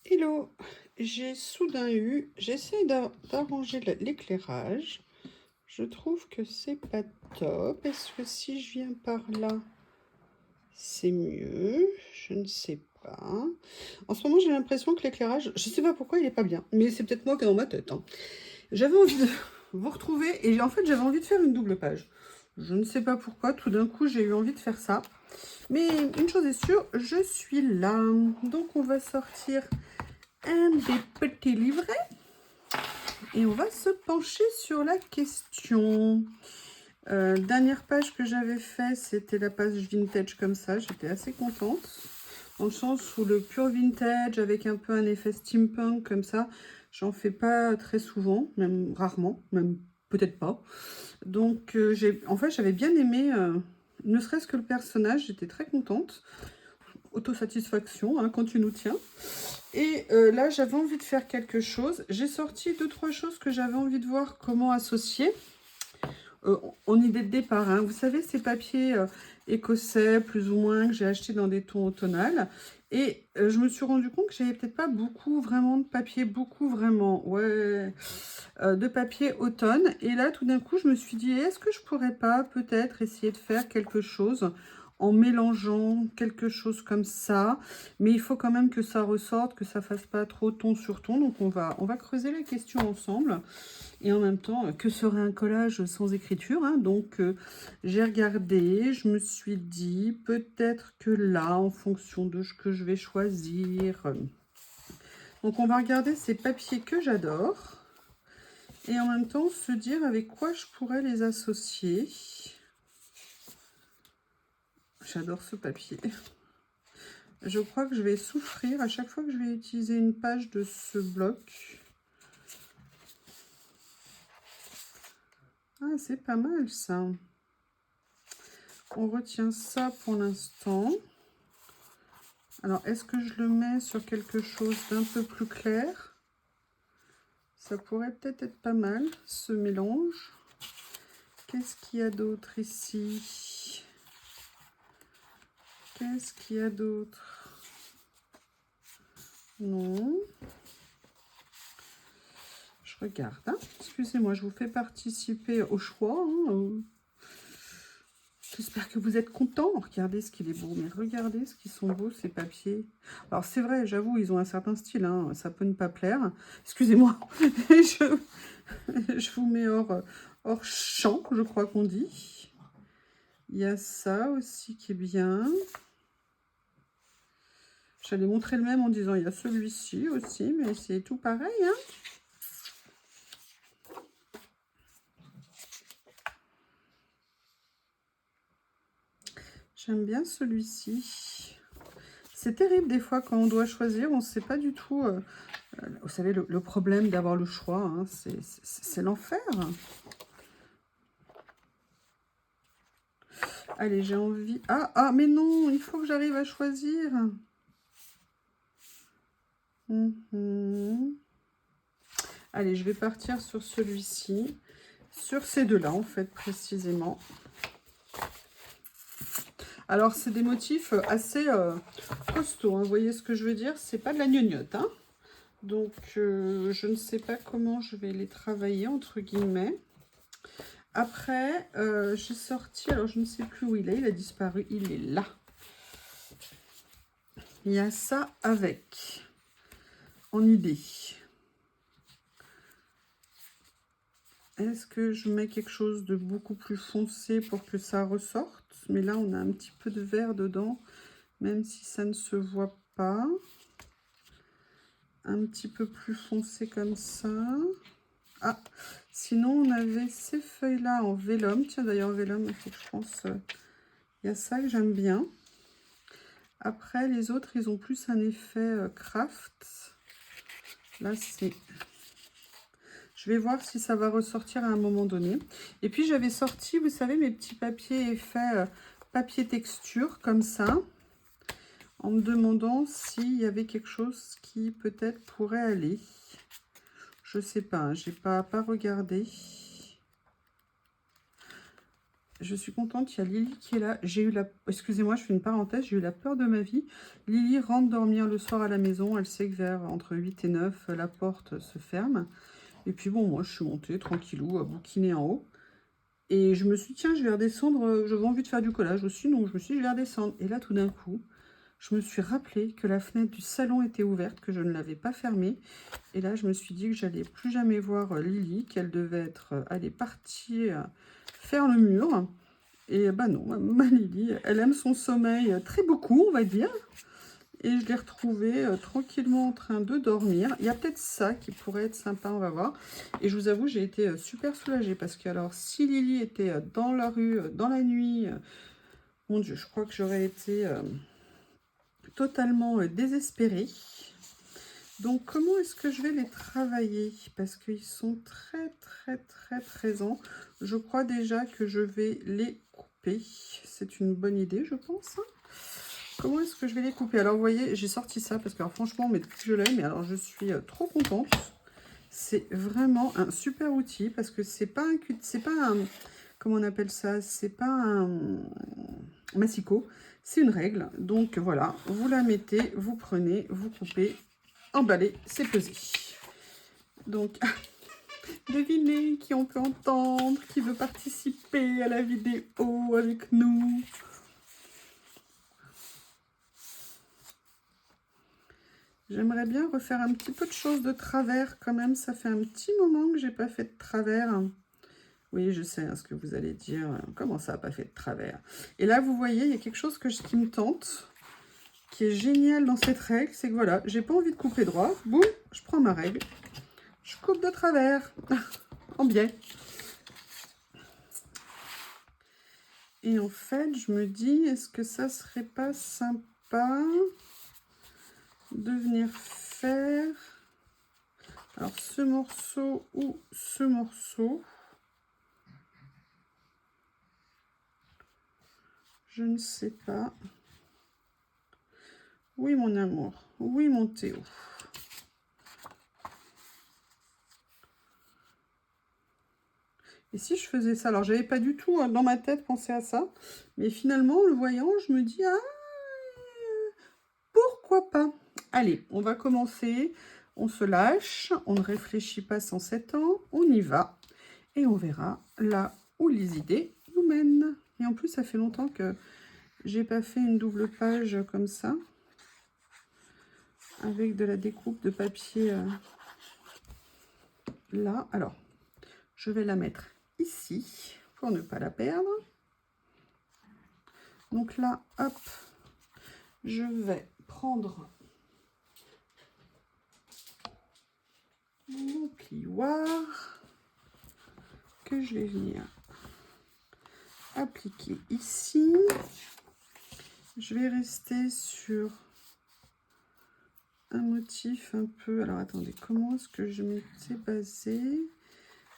Hello, j'ai soudain j'essaie d'arranger l'éclairage. Je trouve que c'est pas top. Est-ce que si je viens par là, c'est mieux? Je ne sais pas. En ce moment, j'ai l'impression que l'éclairage, je sais pas pourquoi il est pas bien, mais c'est peut-être moi qui est dans ma tête, hein. J'avais envie de vous retrouver et en fait, j'avais envie de faire une double page. Je ne sais pas pourquoi, tout d'un coup, j'ai eu envie de faire ça. Mais une chose est sûre, je suis là. Donc, on va sortir un des petits livrets et on va se pencher sur la question. Dernière page que j'avais fait, c'était la page vintage comme ça. J'étais assez contente, dans le sens où le pur vintage avec un peu un effet steampunk comme ça, j'en fais pas très souvent, même rarement, même peut-être pas. Donc en fait j'avais bien aimé, ne serait-ce que le personnage, j'étais très contente. Autosatisfaction, hein, quand tu nous tiens. Et là, j'avais envie de faire quelque chose. J'ai sorti 2-3 choses que j'avais envie de voir comment associer. En idée de départ, hein. Vous savez, ces papiers écossais, plus ou moins, que j'ai acheté dans des tons automnales. Et je me suis rendu compte que j'avais peut-être pas beaucoup vraiment de papier, de papier automne. Et là, tout d'un coup, je me suis dit, est-ce que je pourrais pas peut-être essayer de faire quelque chose en mélangeant quelque chose comme ça, mais il faut quand même que ça ressorte, que ça fasse pas trop ton sur ton. Donc on va creuser la question ensemble. Et en même temps, que serait un collage sans écriture, hein? Donc j'ai regardé, je me suis dit peut-être que là, en fonction de ce que je vais choisir. Donc on va regarder ces papiers que j'adore et en même temps se dire avec quoi je pourrais les associer. J'adore ce papier. Je crois que je vais souffrir à chaque fois que je vais utiliser une page de ce bloc. Ah, c'est pas mal ça. On retient ça pour l'instant. Alors, est-ce que je le mets sur quelque chose d'un peu plus clair? Ça pourrait peut-être être pas mal, ce mélange. Qu'est-ce qu'il y a d'autre ici? Qu'est-ce qu'il y a d'autre? Non. Je regarde, hein. Excusez-moi, je vous fais participer au choix, hein. J'espère que vous êtes contents. Regardez ce qu'il est beau, mais regardez ce qu'ils sont beaux, ces papiers. Alors, c'est vrai, j'avoue, ils ont un certain style, hein. Ça peut ne pas plaire. Excusez-moi, je vous mets hors champ, je crois qu'on dit. Il y a ça aussi qui est bien. J'allais montrer le même en disant il y a celui-ci aussi, mais c'est tout pareil, hein. J'aime bien celui-ci. C'est terrible des fois quand on doit choisir, on ne sait pas du tout. Vous savez, le problème d'avoir le choix, hein, c'est l'enfer. Allez, j'ai envie... Ah, mais non, il faut que j'arrive à choisir. Allez, je vais partir sur celui-ci. Sur ces deux-là, en fait, précisément. Alors, c'est des motifs assez costauds, hein, vous voyez ce que je veux dire? C'est pas de la gnognotte, hein. Donc, je ne sais pas comment je vais les travailler, entre guillemets. Après, j'ai sorti, alors je ne sais plus où il a disparu, il est là. Il y a ça avec, en idée. Est-ce que je mets quelque chose de beaucoup plus foncé pour que ça ressorte? Mais là, on a un petit peu de vert dedans, même si ça ne se voit pas. Un petit peu plus foncé comme ça. Ah, sinon, on avait ces feuilles-là en vélum. Tiens, d'ailleurs, vélum, il faut que je pense... il y a ça que j'aime bien. Après, les autres, ils ont plus un effet craft. Là, c'est... Je vais voir si ça va ressortir à un moment donné. Et puis, j'avais sorti, vous savez, mes petits papiers effets papier texture, comme ça, en me demandant s'il y avait quelque chose qui peut-être pourrait aller. Je sais pas, hein, j'ai pas regardé. je suis contente, il y a Lily qui est là. J'ai eu la... Excusez-moi, je fais une parenthèse, j'ai eu la peur de ma vie. Lily rentre dormir le soir à la maison. Elle sait que vers entre 8 et 9, la porte se ferme. Et puis bon, moi, je suis montée tranquillou, à bouquiner en haut. Et je me suis dit, tiens, je vais redescendre. J'avais envie de faire du collage aussi, donc je me suis dit, je vais redescendre. Et là, tout d'un coup, je me suis rappelé que la fenêtre du salon était ouverte, que je ne l'avais pas fermée. Et là, je me suis dit que j'allais plus jamais voir Lily, qu'elle devait être allée partir faire le mur. Et bah non, ma Lily, elle aime son sommeil très beaucoup, on va dire. Et je l'ai retrouvée tranquillement en train de dormir. Il y a peut-être ça qui pourrait être sympa, on va voir. Et je vous avoue, j'ai été super soulagée parce que alors, si Lily était dans la rue, dans la nuit, mon Dieu, je crois que j'aurais été totalement désespérée. Donc, comment est-ce que je vais les travailler? Parce qu'ils sont très présents. Je crois déjà que je vais les couper. C'est une bonne idée, je pense. Comment est-ce que je vais les couper? Alors, vous voyez, j'ai sorti ça parce que, alors, franchement, mais depuis que je l'ai, mais alors, je suis trop contente. C'est vraiment un super outil parce que c'est pas un, comment on appelle ça? C'est pas un massicot, c'est une règle. Donc, voilà, vous la mettez, vous prenez, vous coupez, emballez, c'est pesé. Donc, devinez qui on peut entendre, qui veut participer à la vidéo avec nous. J'aimerais bien refaire un petit peu de choses de travers quand même. Ça fait un petit moment que j'ai pas fait de travers. Oui, je sais ce que vous allez dire. Comment ça, pas fait de travers? Et là, vous voyez, il y a quelque chose qui me tente, qui est génial dans cette règle. C'est que voilà, j'ai pas envie de couper droit. Boum, je prends ma règle. Je coupe de travers. En biais. Et en fait, je me dis, est-ce que ça serait pas sympa de venir faire... Alors, ce morceau ou ce morceau, je ne sais pas. Oui, mon amour. Oui, mon Théo. Et si je faisais ça? Alors, j'avais pas du tout dans ma tête pensé à ça. Mais finalement, le voyant, je me dis, ah, pourquoi pas? Allez, on va commencer. On se lâche. On ne réfléchit pas sans 7 ans. On y va. Et on verra là où les idées nous mènent. Et en plus, ça fait longtemps que j'ai pas fait une double page comme ça. Avec de la découpe de papier là. Alors, je vais la mettre ici pour ne pas la perdre. Donc là, hop, je vais prendre mon plioir que je vais venir appliquer ici. Je vais rester sur un motif un peu... Alors, attendez, comment est-ce que je m'étais basée?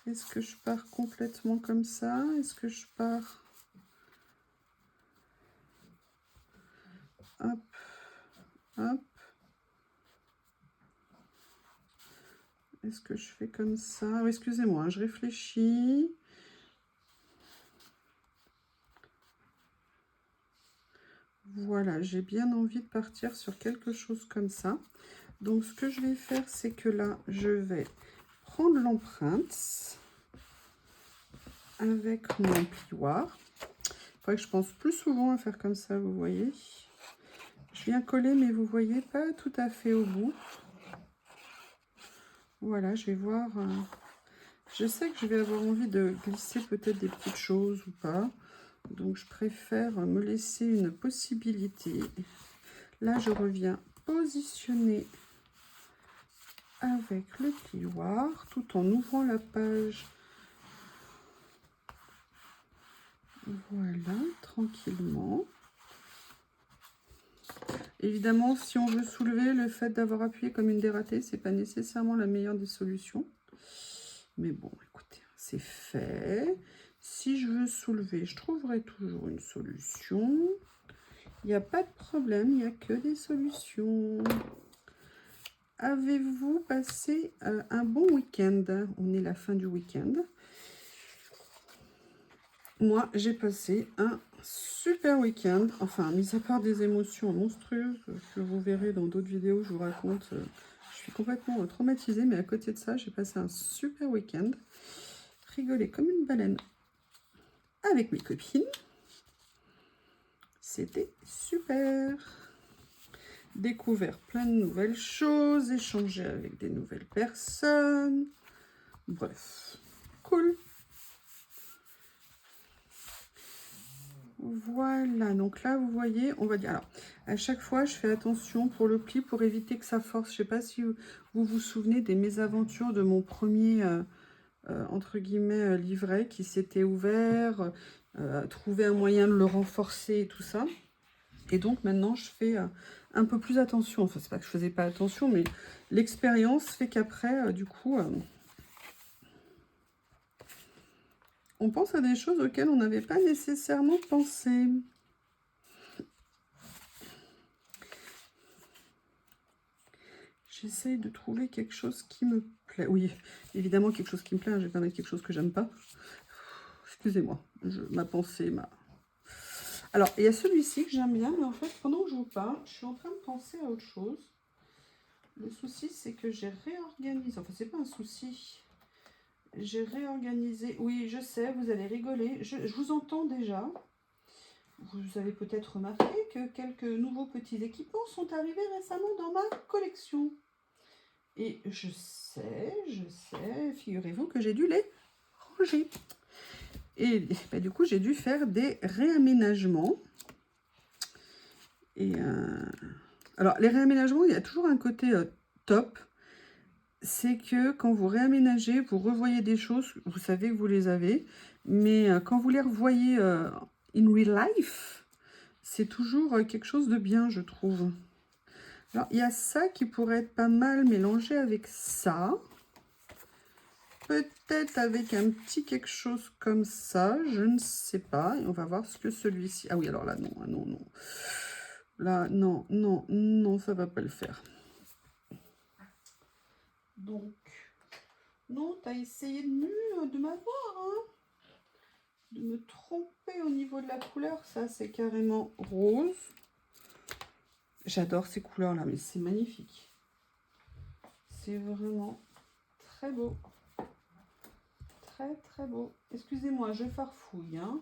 Est-ce que je pars complètement comme ça? Est-ce que je pars... Hop, hop. Est-ce que je fais comme ça? Oui, excusez-moi, je réfléchis. Voilà, j'ai bien envie de partir sur quelque chose comme ça. Donc, ce que je vais faire, c'est que là, je vais prendre l'empreinte avec mon plioir. Il faudrait que je pense plus souvent à faire comme ça, vous voyez. Je viens coller, mais vous voyez, pas tout à fait au bout. Voilà, je vais voir. Je sais que je vais avoir envie de glisser peut-être des petites choses ou pas. Donc, je préfère me laisser une possibilité. Là, je reviens positionner avec le plioir tout en ouvrant la page. Voilà, tranquillement. Évidemment, si on veut soulever, le fait d'avoir appuyé comme une dératée, c'est pas nécessairement la meilleure des solutions. Mais bon, écoutez, c'est fait. Si je veux soulever, je trouverai toujours une solution. Il n'y a pas de problème, il n'y a que des solutions. Avez-vous passé un bon week-end? On est la fin du week-end. moi, j'ai passé un super week-end. Enfin, mis à part des émotions monstrueuses que vous verrez dans d'autres vidéos, je vous raconte. Je suis complètement traumatisée, mais à côté de ça, j'ai passé un super week-end. Rigolé comme une baleine avec mes copines. C'était super. Découvert plein de nouvelles choses, échangé avec des nouvelles personnes. Bref, cool. Voilà, donc là, vous voyez, on va dire... Alors, à chaque fois, je fais attention pour le pli, pour éviter que ça force. Je ne sais pas si vous vous souvenez des mésaventures de mon premier, entre guillemets, livret qui s'était ouvert, trouver un moyen de le renforcer et tout ça. Et donc, maintenant, je fais un peu plus attention. Enfin, c'est pas que je faisais pas attention, mais l'expérience fait qu'après, du coup... on pense à des choses auxquelles on n'avait pas nécessairement pensé. J'essaye de trouver quelque chose qui me plaît. Oui, évidemment quelque chose qui me plaît. Je vais pas mettre quelque chose que j'aime pas. Excusez-moi, ma pensée, Alors, il y a celui-ci que j'aime bien, mais en fait, pendant que je vous parle, je suis en train de penser à autre chose. Le souci, c'est que j'ai réorganisé... Enfin, c'est pas un souci. J'ai réorganisé... Oui, je sais, vous allez rigoler. Je vous entends déjà. Vous avez peut-être remarqué que quelques nouveaux petits équipements sont arrivés récemment dans ma collection. Et je sais, figurez-vous que j'ai dû les ranger. Et bah, du coup, j'ai dû faire des réaménagements. Et alors, les réaménagements, il y a toujours un côté top. C'est que quand vous réaménagez, vous revoyez des choses, vous savez que vous les avez. Mais quand vous les revoyez in real life, c'est toujours quelque chose de bien, je trouve. Alors, il y a ça qui pourrait être pas mal mélangé avec ça. Peut-être avec un petit quelque chose comme ça, je ne sais pas. Et on va voir ce que celui-ci... Ah oui, alors là, non, non, non. Là, non, non, non, ça va pas le faire. Donc, non, tu as essayé de m'avoir, hein, de me tromper au niveau de la couleur. Ça, c'est carrément rose. J'adore ces couleurs-là, mais c'est magnifique. C'est vraiment très beau. Très, très beau. Excusez-moi, je farfouille, hein.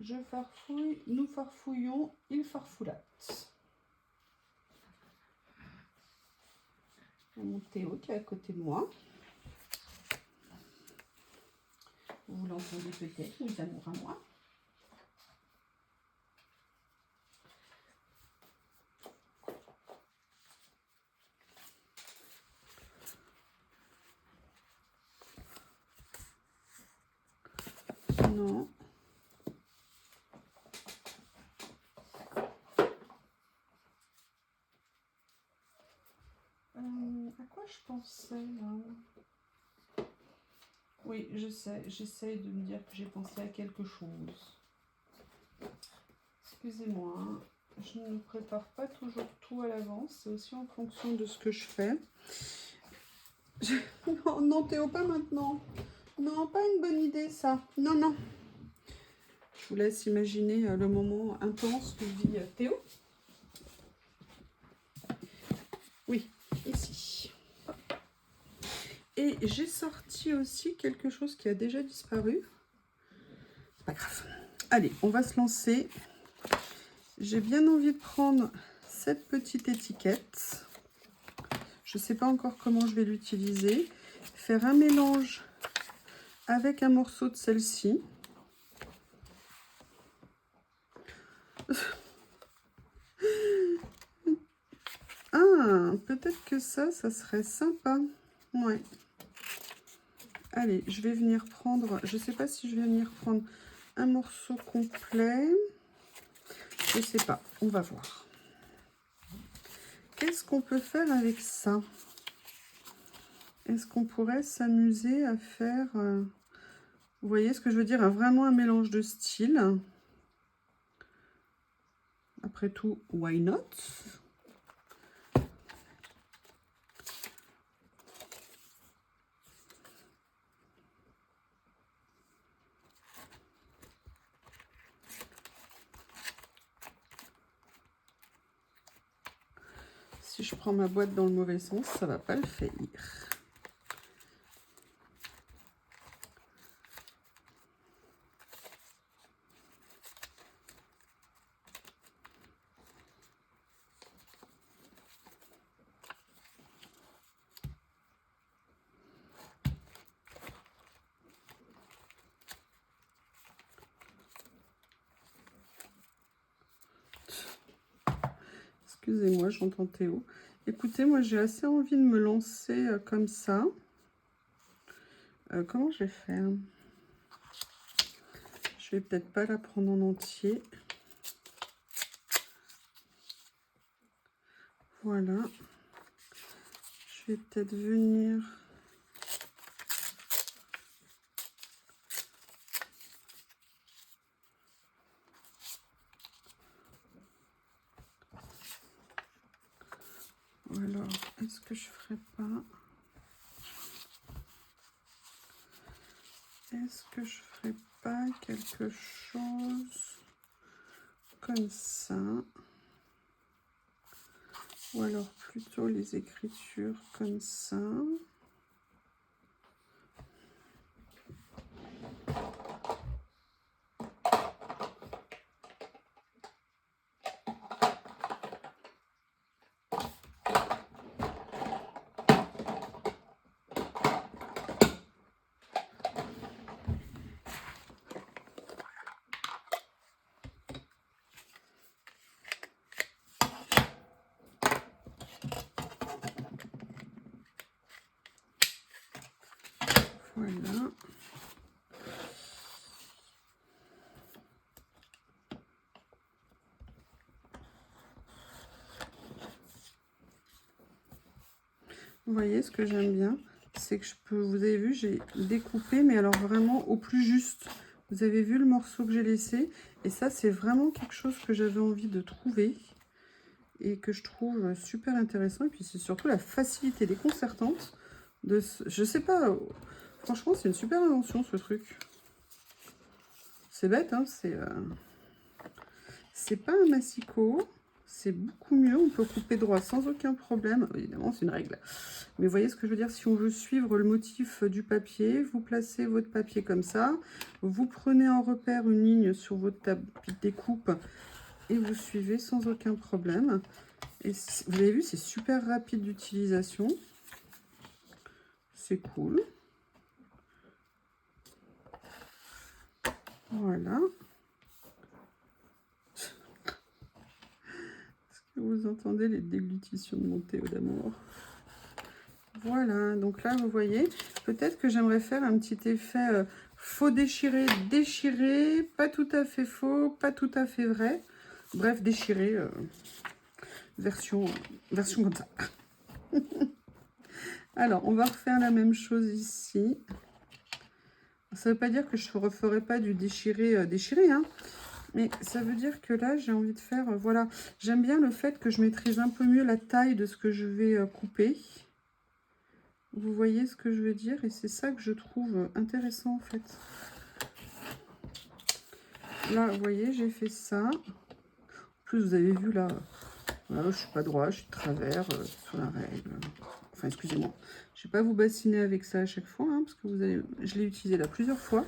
Je farfouille, nous farfouillons, il farfoulate. Mon Théo qui est à côté de moi. Vous l'entendez peut-être, mes amours à moi. Non. À quoi je pensais là? Oui, je sais, j'essaye de me dire que j'ai pensé à quelque chose. Excusez-moi, hein, je ne prépare pas toujours tout à l'avance, c'est aussi en fonction de ce que je fais. Non, non, Théo, pas maintenant. Non, pas une bonne idée ça. Non, non. Je vous laisse imaginer le moment intense que vit Théo. Oui, ici. Et j'ai sorti aussi quelque chose qui a déjà disparu. C'est pas grave. Allez, on va se lancer. J'ai bien envie de prendre cette petite étiquette. Je ne sais pas encore comment je vais l'utiliser. Faire un mélange avec un morceau de celle-ci. Ah, peut-être que ça serait sympa. Ouais. Allez, je vais venir prendre... Je ne sais pas si je vais venir prendre un morceau complet. Je ne sais pas. On va voir. Qu'est-ce qu'on peut faire avec ça? Est-ce qu'on pourrait s'amuser à faire... vous voyez ce que je veux dire? Vraiment un mélange de styles. Après tout, why not? Si je prends ma boîte dans le mauvais sens, ça va pas le faire. Excusez-moi, j'entends Théo. Écoutez, moi j'ai assez envie de me lancer comme ça. Comment je vais faire? Je vais peut-être pas la prendre en entier. Voilà. Je vais peut-être venir... Ou alors, est-ce que je ferais pas... Est-ce que je ferais pas quelque chose comme ça? Ou alors plutôt les écritures comme ça. Voilà. Vous voyez, ce que j'aime bien, c'est que je peux, vous avez vu, j'ai découpé, mais alors vraiment au plus juste. Vous avez vu le morceau que j'ai laissé, et ça, c'est vraiment quelque chose que j'avais envie de trouver et que je trouve super intéressant. Et puis, c'est surtout la facilité déconcertante de ce... Je sais pas, franchement, c'est une super invention, ce truc. C'est bête, hein, c'est pas un massicot. C'est beaucoup mieux, on peut couper droit sans aucun problème. Évidemment, c'est une règle. Mais vous voyez ce que je veux dire, si on veut suivre le motif du papier, vous placez votre papier comme ça, vous prenez en repère une ligne sur votre tapis de découpe et vous suivez sans aucun problème. Et vous avez vu, c'est super rapide d'utilisation. C'est cool. Voilà. Est-ce que vous entendez les déglutitions de mon Théo d'amour? Voilà, donc là, vous voyez, peut-être que j'aimerais faire un petit effet faux déchiré, déchiré, pas tout à fait faux, pas tout à fait vrai. Bref, déchiré, version comme ça. Alors, on va refaire la même chose ici. Ça ne veut pas dire que je ne referai pas du déchiré, déchiré, hein. Mais ça veut dire que là, j'ai envie de faire, voilà. J'aime bien le fait que je maîtrise un peu mieux la taille de ce que je vais couper. Vous voyez ce que je veux dire? Et c'est ça que je trouve intéressant, en fait. Là, vous voyez, j'ai fait ça. En plus, vous avez vu, là, voilà, je suis pas droit, je suis de travers sur la règle. Enfin, excusez-moi. Je ne vais pas vous bassiner avec ça à chaque fois, hein, parce que vous allez, je l'ai utilisé là plusieurs fois.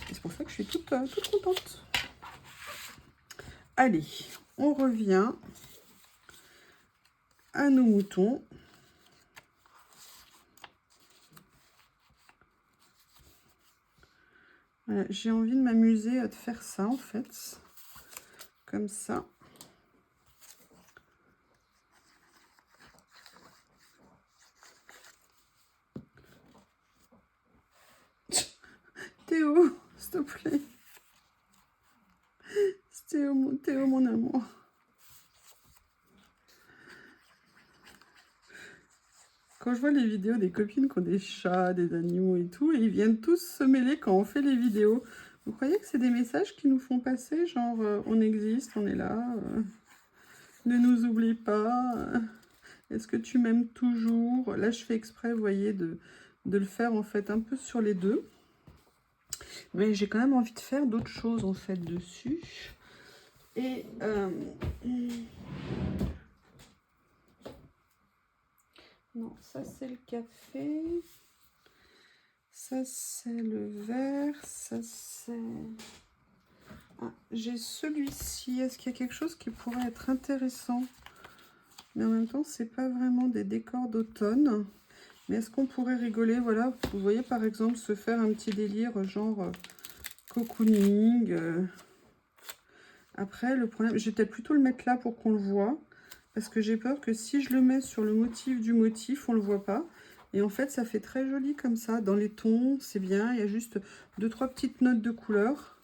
Et c'est pour ça que je suis toute contente. Allez, on revient à nos moutons. Voilà, j'ai envie de m'amuser à faire ça, en fait. Comme ça. Théo, s'il te plaît. Théo, mon amour. Quand je vois les vidéos des copines qui ont des chats, des animaux et tout, et ils viennent tous se mêler quand on fait les vidéos. Vous croyez que c'est des messages qui nous font passer, genre on existe, on est là, ne nous oublie pas, est-ce que tu m'aimes toujours? Là, je fais exprès, vous voyez, de le faire en fait un peu sur les deux. Mais j'ai quand même envie de faire d'autres choses en fait dessus. Et Non, ça c'est le café. Ça c'est le vert. Ça c'est... Ah, j'ai celui-ci. Est-ce qu'il y a quelque chose qui pourrait être intéressant? Mais en même temps, c'est pas vraiment des décors d'automne. Mais est-ce qu'on pourrait rigoler? Voilà, vous voyez par exemple se faire un petit délire genre cocooning. Après, le problème, je vais peut-être plutôt le mettre là pour qu'on le voit. Parce que j'ai peur que si je le mets sur le motif du motif, on ne le voit pas. Et en fait, ça fait très joli comme ça. Dans les tons, c'est bien. Il y a juste 2-3 petites notes de couleur.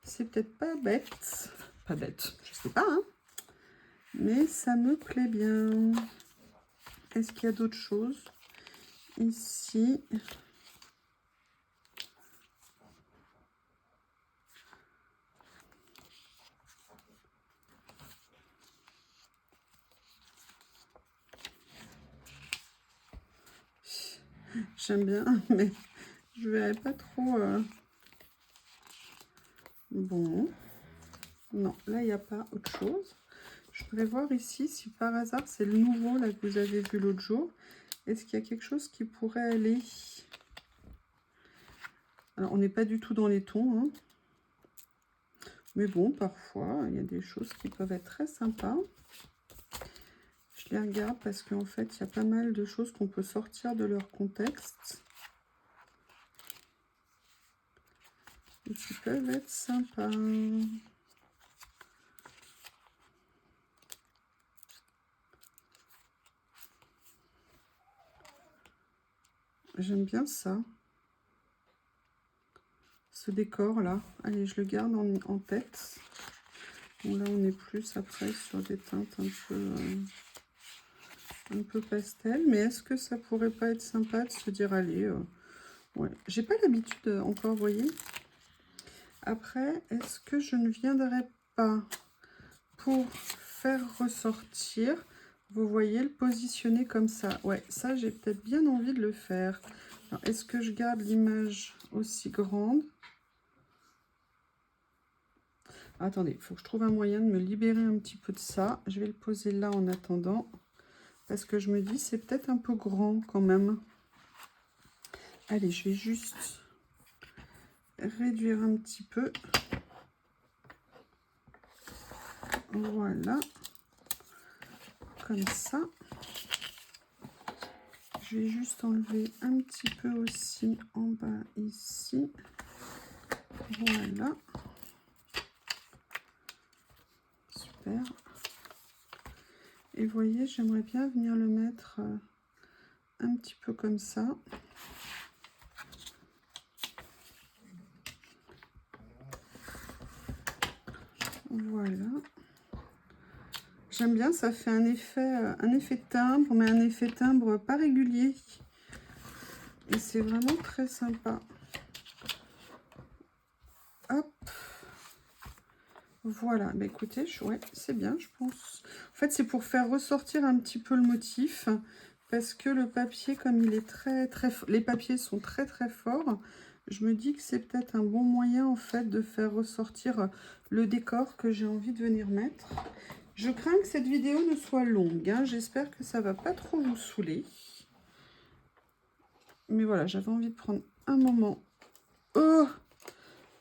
C'est peut-être pas bête. Pas bête, je sais pas, hein. Mais ça me plaît bien. Est-ce qu'il y a d'autres choses? Ici. J'aime bien, mais je verrai pas trop. Bon. Non, là, il n'y a pas autre chose. Je voudrais voir ici si par hasard c'est le nouveau là que vous avez vu l'autre jour. Est-ce qu'il y a quelque chose qui pourrait aller? Alors, on n'est pas du tout dans les tons, hein. Mais bon, parfois, il y a des choses qui peuvent être très sympas. Je les regarde parce qu'en fait, il y a pas mal de choses qu'on peut sortir de leur contexte. Et qui peuvent être sympas. J'aime bien ça. Ce décor là. Allez, je le garde en tête. Bon, là, on est plus après sur des teintes un peu pastel. Mais est-ce que ça pourrait pas être sympa de se dire, allez, ouais. J'ai pas l'habitude encore, vous voyez. Après, est-ce que je ne viendrai pas pour faire ressortir, vous voyez, le positionner comme ça? Ouais, ça, j'ai peut-être bien envie de le faire. Est-ce que je garde l'image aussi grande? Attendez, il faut que je trouve un moyen de me libérer un petit peu de ça. Je vais le poser là en attendant. Parce que je me dis, c'est peut-être un peu grand quand même. Allez, je vais juste réduire un petit peu. Voilà. Comme ça. Je vais juste enlever un petit peu aussi en bas ici. Voilà. Super. Et vous voyez, j'aimerais bien venir le mettre un petit peu comme ça. Voilà. J'aime bien, ça fait un effet timbre, mais un effet timbre pas régulier. Et c'est vraiment très sympa. Hop. Voilà, bah écoutez, ouais, c'est bien, je pense. En fait, c'est pour faire ressortir un petit peu le motif, parce que le papier, comme il est les papiers sont très forts, je me dis que c'est peut-être un bon moyen, en fait, de faire ressortir le décor que j'ai envie de venir mettre. Je crains que cette vidéo ne soit longue, hein. J'espère que ça va pas trop vous saouler. Mais voilà, j'avais envie de prendre un moment. Oh!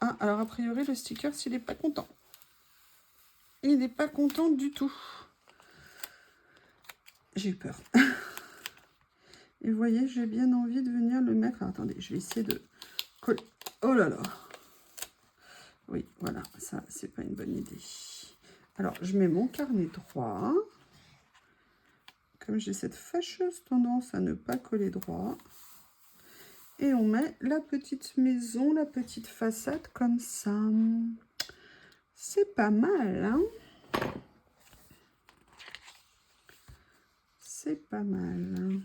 Ah, alors a priori, le sticker, s'il n'est pas content. Il n'est pas content du tout. J'ai eu peur. Et vous voyez, j'ai bien envie de venir le mettre. Alors, attendez, je vais essayer de coller. Oh là là. Oui, voilà, ça, c'est pas une bonne idée. Alors, je mets mon carnet droit. Comme j'ai cette fâcheuse tendance à ne pas coller droit. Et on met la petite maison, la petite façade comme ça. C'est pas mal, hein? C'est pas mal.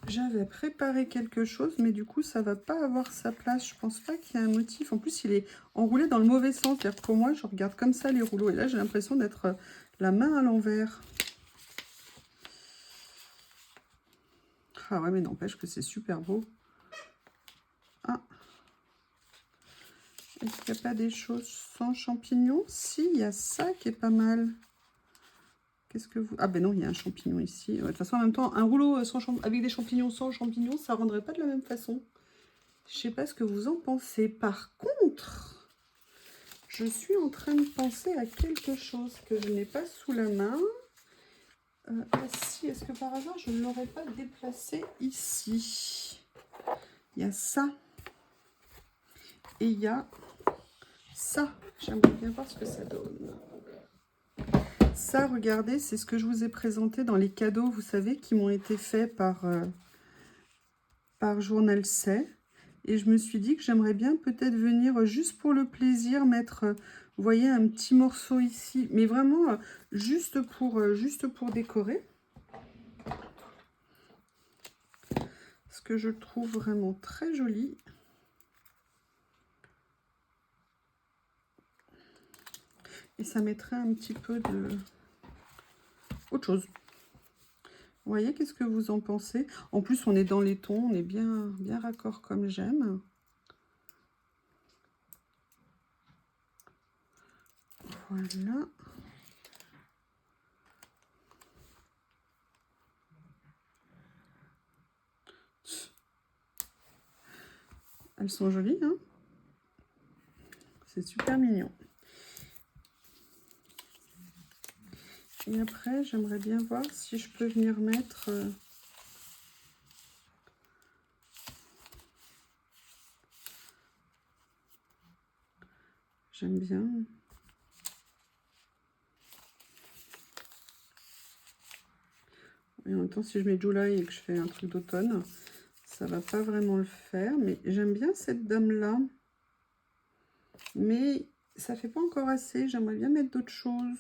J'avais préparé quelque chose, mais du coup, ça va pas avoir sa place. Je pense pas qu'il y ait un motif. En plus, il est enroulé dans le mauvais sens. C'est-à-dire que pour moi, je regarde comme ça les rouleaux. Et là, j'ai l'impression d'être la main à l'envers. Ah ouais, mais n'empêche que c'est super beau. Ah. Est-ce qu'il n'y a pas des choses sans champignons? Si, il y a ça qui est pas mal. Qu'est-ce que vous... Ah ben non, il y a un champignon ici. De toute façon, en même temps, un rouleau avec des champignons sans champignons, ça ne rendrait pas de la même façon. Je ne sais pas ce que vous en pensez. Par contre, je suis en train de penser à quelque chose que je n'ai pas sous la main. Si, est-ce que par hasard, je ne l'aurais pas déplacé ici? Il y a ça. Et il y a ça. J'aimerais bien voir ce que ça donne. Ça, regardez, c'est ce que je vous ai présenté dans les cadeaux, vous savez, qui m'ont été faits par Journal C. Et je me suis dit que j'aimerais bien peut-être venir, juste pour le plaisir, mettre, vous voyez, un petit morceau ici. Mais vraiment, juste pour décorer. Ce que je trouve vraiment très joli. Et ça mettrait un petit peu de... autre chose. Vous voyez, qu'est-ce que vous en pensez? En plus, on est dans les tons, on est bien raccord comme j'aime. Voilà. Elles sont jolies, hein? C'est super mignon. Et après, j'aimerais bien voir si je peux venir mettre... J'aime bien. Et en même temps, si je mets July et que je fais un truc d'automne, ça va pas vraiment le faire. Mais j'aime bien cette dame-là. Mais ça fait pas encore assez. J'aimerais bien mettre d'autres choses.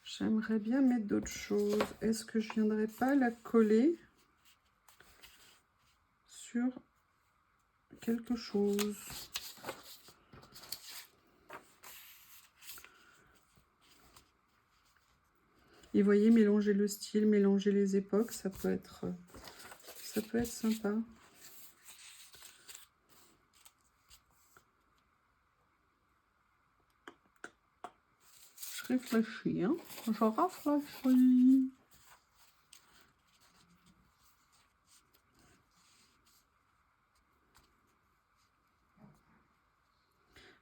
J'aimerais bien mettre d'autres choses. Est-ce que je viendrais pas la coller sur quelque chose? Et voyez, mélanger le style, mélanger les époques, ça peut être sympa. Je réfléchis, hein. Je réfléchis.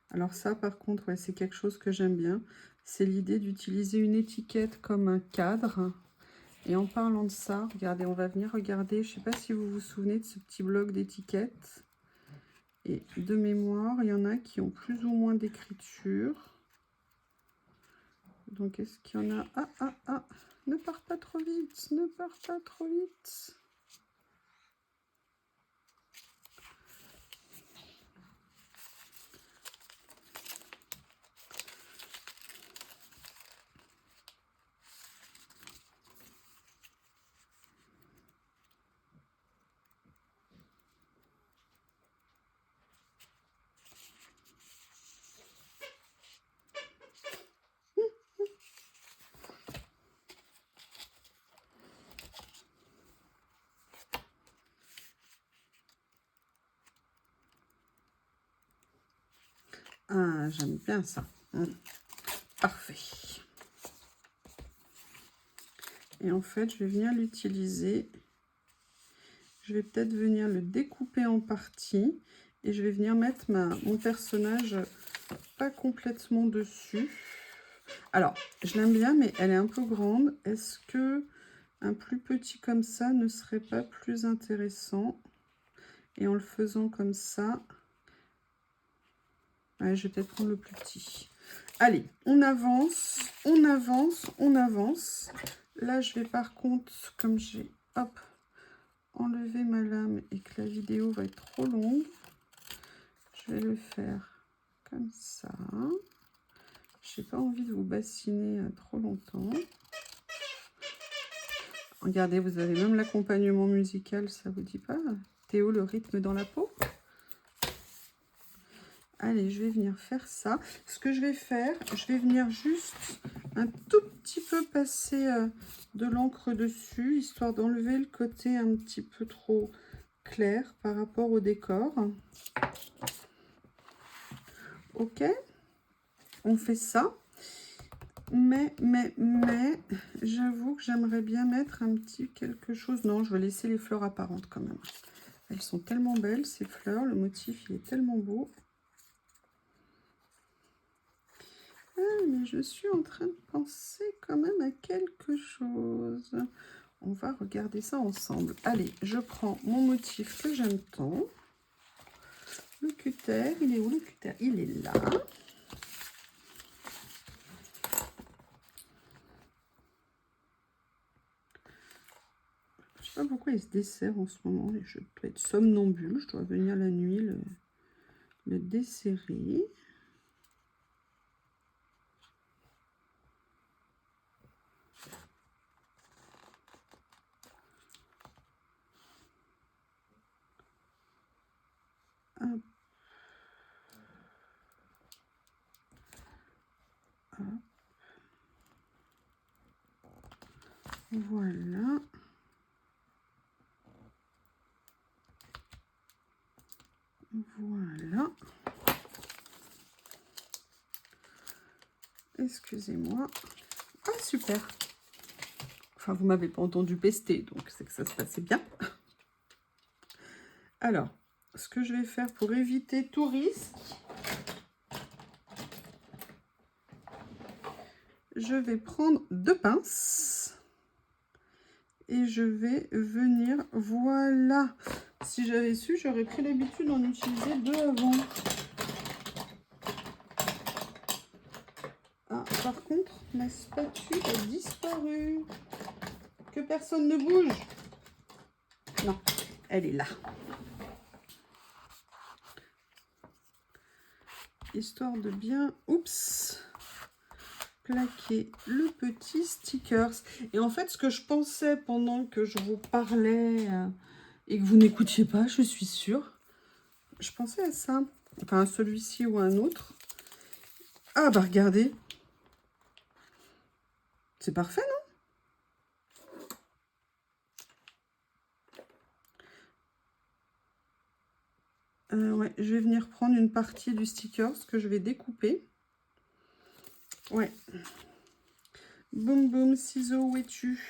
Alors ça, par contre, ouais, c'est quelque chose que j'aime bien. C'est l'idée d'utiliser une étiquette comme un cadre. Et en parlant de ça, regardez, on va venir regarder. Je ne sais pas si vous vous souvenez de ce petit bloc d'étiquettes. Et de mémoire, il y en a qui ont plus ou moins d'écriture. Donc, est-ce qu'il y en a... Ah, ne pars pas trop vite, ne pars pas trop vite. Ah, j'aime bien ça. Parfait. Et en fait, je vais venir l'utiliser. Je vais peut-être venir le découper en parties. Et je vais venir mettre mon personnage pas complètement dessus. Alors, je l'aime bien, mais elle est un peu grande. Est-ce que un plus petit comme ça ne serait pas plus intéressant? Et en le faisant comme ça... Ouais, je vais peut-être prendre le plus petit. Allez, on avance, on avance, on avance. Là, je vais par contre, comme j'ai enlevé ma lame et que la vidéo va être trop longue, je vais le faire comme ça. Je n'ai pas envie de vous bassiner trop longtemps. Regardez, vous avez même l'accompagnement musical, ça vous dit pas? Théo, le rythme dans la peau. Allez, je vais venir faire ça. Ce que je vais faire, je vais venir juste un tout petit peu passer de l'encre dessus, histoire d'enlever le côté un petit peu trop clair par rapport au décor. Ok, on fait ça. Mais, j'avoue que j'aimerais bien mettre un petit quelque chose. Non, je vais laisser les fleurs apparentes quand même. Elles sont tellement belles, ces fleurs. Le motif, il est tellement beau. Ah, mais je suis en train de penser quand même à quelque chose. On va regarder ça ensemble. Allez, je prends mon motif que j'aime tant. Le cutter, il est où le cutter? Il est là. Je sais pas pourquoi il se dessert en ce moment. Je dois être somnambule. Je dois venir la nuit le desserrer. Hop. Hop. Voilà. Voilà. Excusez-moi. Ah, super. Enfin, vous m'avez pas entendu pester, donc c'est que ça se passait bien. Alors, ce que je vais faire pour éviter tout risque, je vais prendre 2 pinces et je vais venir, voilà. Si j'avais su, j'aurais pris l'habitude d'en utiliser 2 avant. Ah, par contre, ma spatule a disparu. Que personne ne bouge. Non, elle est là. Histoire de bien, oups, plaquer le petit stickers. Et en fait, ce que je pensais pendant que je vous parlais et que vous n'écoutiez pas, je suis sûre, je pensais à ça. Enfin, à celui-ci ou à un autre. Ah, bah regardez. C'est parfait, non? Ouais, je vais venir prendre une partie du sticker, ce que je vais découper. Ouais. Boum, boum, ciseaux, où es-tu?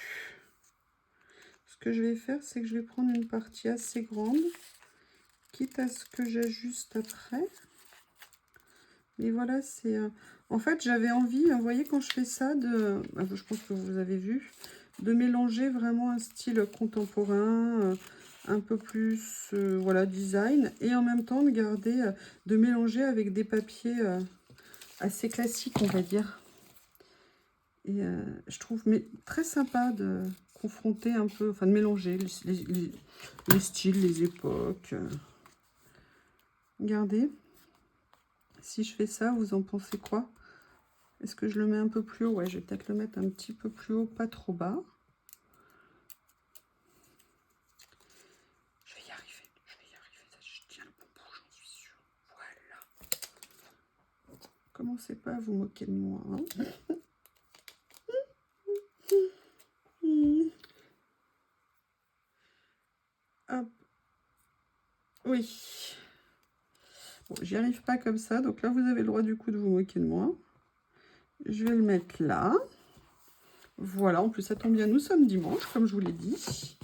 Ce que je vais faire, c'est que je vais prendre une partie assez grande, quitte à ce que j'ajuste après. Mais voilà, c'est... En fait, j'avais envie, vous voyez, quand je fais ça, je pense que vous avez vu, de mélanger vraiment un style contemporain, un peu plus, voilà, design, et en même temps de garder, de mélanger avec des papiers assez classiques, on va dire. Et je trouve très sympa de confronter un peu, enfin de mélanger les styles, les époques. Regardez. Si je fais ça, vous en pensez quoi? Est-ce que je le mets un peu plus haut? Ouais, je vais peut-être le mettre un petit peu plus haut, pas trop bas. Je vais y arriver, je tiens le bon bout, j'en suis sûre. Voilà. Commencez pas à vous moquer de moi. Hein. Hop. Oui. Bon, j'y arrive pas comme ça, donc là, vous avez le droit du coup de vous moquer de moi. Je vais le mettre là. Voilà, en plus, ça tombe bien, nous sommes dimanche, comme je vous l'ai dit.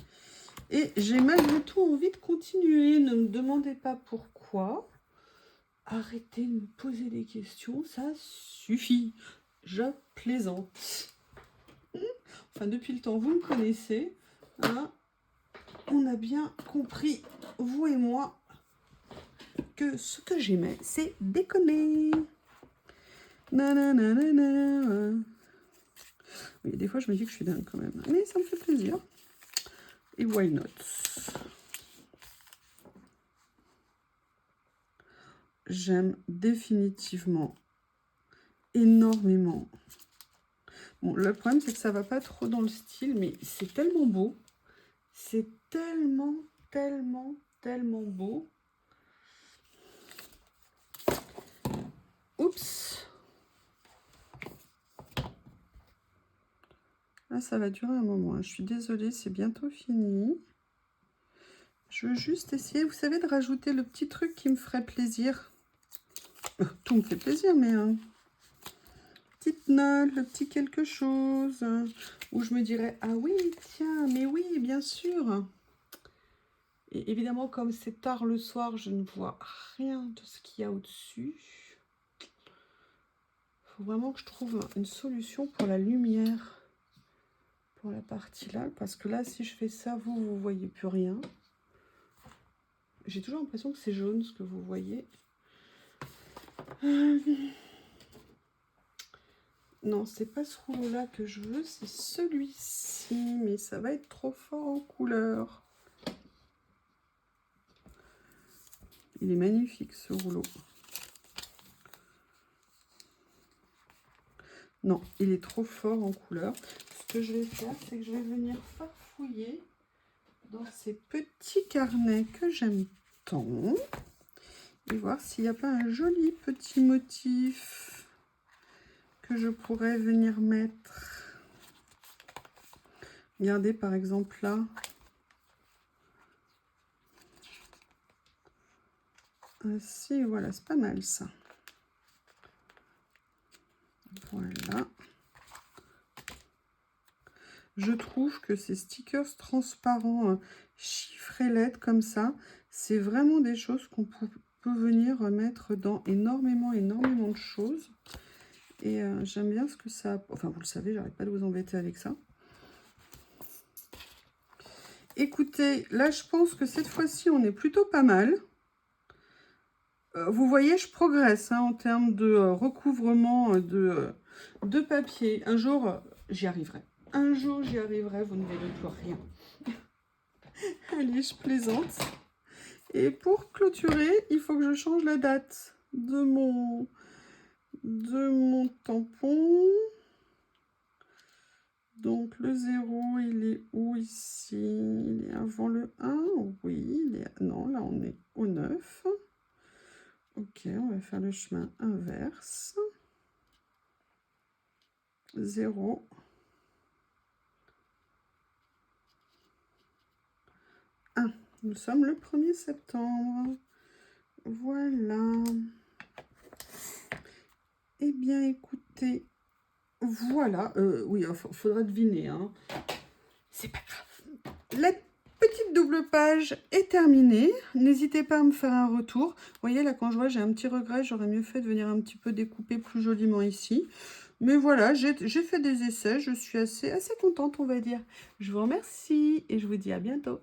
Et j'ai malgré tout envie de continuer. Ne me demandez pas pourquoi. Arrêtez de me poser des questions, ça suffit. Je plaisante. Enfin, depuis le temps, vous me connaissez. Hein, on a bien compris, vous et moi, que ce que j'aimais, c'est déconner. Nanana. Oui, des fois, je me dis que je suis dingue quand même. Mais ça me fait plaisir. Et why not? J'aime définitivement énormément. Bon, le problème, c'est que ça va pas trop dans le style, mais c'est tellement beau. C'est tellement, tellement, tellement beau. Oups. Là, ça va durer un moment. Je suis désolée, c'est bientôt fini. Je veux juste essayer, vous savez, de rajouter le petit truc qui me ferait plaisir. Tout me fait plaisir, mais petite note, le petit quelque chose, où je me dirais, ah oui, tiens, mais oui, bien sûr. Et évidemment, comme c'est tard le soir, je ne vois rien de ce qu'il y a au-dessus. Il faut vraiment que je trouve une solution pour la lumière, pour la partie là, parce que là, si je fais ça, vous voyez plus rien. J'ai toujours l'impression que c'est jaune, ce que vous voyez. Non, c'est pas ce rouleau-là que je veux, c'est celui-ci, mais ça va être trop fort en couleur. Il est magnifique, ce rouleau. Non, il est trop fort en couleur. Ce que je vais faire, c'est que je vais venir farfouiller dans ces petits carnets que j'aime tant. Et voir s'il n'y a pas un joli petit motif que je pourrais venir mettre. Regardez par exemple là. Ainsi, voilà, c'est pas mal ça. Voilà. Je trouve que ces stickers transparents, chiffrés LED comme ça, c'est vraiment des choses qu'on peut venir mettre dans énormément de choses. Et j'aime bien ce que ça... Enfin, vous le savez, j'arrête pas de vous embêter avec ça. Écoutez, là, je pense que cette fois-ci, on est plutôt pas mal. Vous voyez, je progresse hein, en termes de recouvrement de papier. Un jour, j'y arriverai. Un jour, j'y arriverai, vous ne verrez plus rien. Allez, je plaisante. Et pour clôturer, il faut que je change la date de mon tampon. Donc, le 0, il est où ici? Il est avant le 1? Oui, il est... Non, là, on est au 9. Ok, on va faire le chemin inverse. 0. 1. Nous sommes le 1er septembre. Voilà. Eh bien, écoutez, voilà. Oui, il faudra deviner. Hein. C'est pas grave. La petite double page est terminée. N'hésitez pas à me faire un retour. Vous voyez, là, quand je vois, j'ai un petit regret. J'aurais mieux fait de venir un petit peu découper plus joliment ici. Mais voilà, j'ai fait des essais. Je suis assez contente, on va dire. Je vous remercie et je vous dis à bientôt.